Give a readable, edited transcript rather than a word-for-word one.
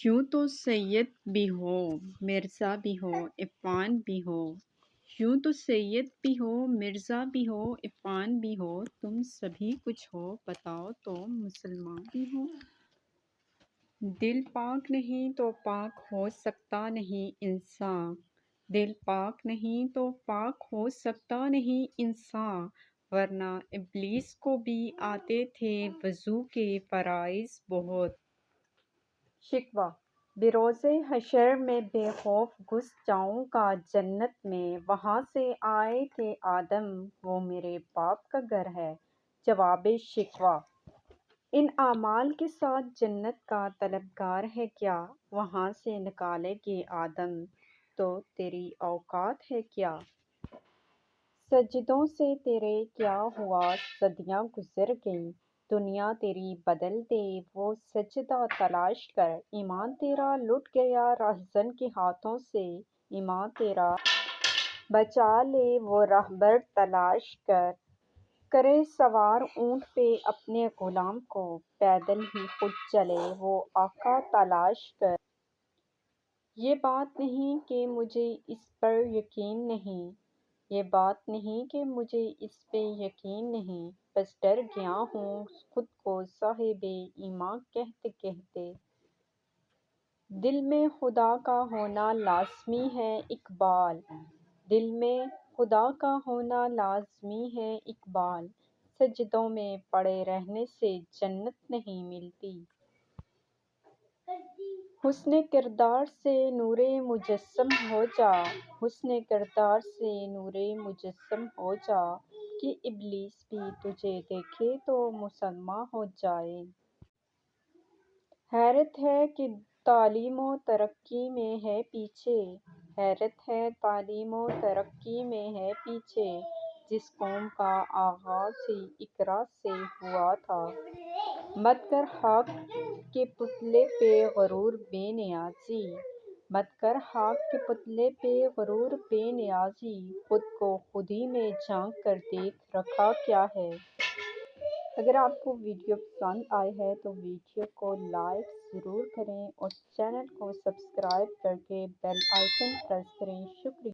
یوں تو سید بھی ہو، مرزا بھی ہو، عفان بھی ہو۔ یوں تو سید بھی ہو، مرزا بھی ہو، عفان بھی ہو، تم سبھی کچھ ہو، بتاؤ تو مسلمان بھی ہو۔ دل پاک نہیں تو پاک ہو سکتا نہیں انسان، دل پاک نہیں تو پاک ہو سکتا نہیں انسان، ورنہ ابلیس کو بھی آتے تھے وضو کے فرائض بہت۔ شکوہ بروز حشر میں بے خوف گھس جاؤں گا جنت میں، وہاں سے آئے تھے آدم وہ میرے باپ کا گھر ہے۔ جواب شکوہ ان اعمال کے ساتھ جنت کا طلبگار ہے کیا، وہاں سے نکالے گے آدم تو تیری اوقات ہے کیا۔ سجدوں سے تیرے کیا ہوا صدیاں گزر گئیں، دنیا تیری بدل دے وہ سجدہ تلاش کر، ایمان تیرا لٹ گیا راہزن کے ہاتھوں سے، ایمان تیرا بچا لے وہ راہبر تلاش کر، کرے سوار اونٹ پہ اپنے غلام کو، پیدل ہی خود چلے وہ آقا تلاش کر۔ یہ بات نہیں کہ مجھے اس پر یقین نہیں، یہ بات نہیں کہ مجھے اس پہ یقین نہیں، بس ڈر گیا ہوں خود کو صاحب ایمان کہتے کہتے۔ دل میں خدا کا ہونا لازمی ہے اقبال، دل میں خدا کا ہونا لازمی ہے اقبال، سجدوں میں پڑے رہنے سے جنت نہیں ملتی۔ حسن کردار سے نور مجسم ہو جا، حسن کردار سے نور مجسم ہو جا، کہ ابلیس بھی تجھے دیکھے تو مسلمان ہو جائے۔ حیرت ہے کہ تعلیم و ترقی میں ہے پیچھے، حیرت ہے تعلیم و ترقی میں ہے پیچھے، جس قوم کا آغاز ہی اقرا سے ہوا تھا۔ مت کر خاک کے پتلے پہ غرور بے نیازی، مت کر خاک کے پتلے پہ غرور بے نیازی، خود کو خودی میں جھانک کر دیکھ رکھا کیا ہے۔ اگر آپ کو ویڈیو پسند آئے ہے تو ویڈیو کو لائک ضرور کریں اور چینل کو سبسکرائب کر کے بیل آئیکن پریس کریں۔ شکریہ۔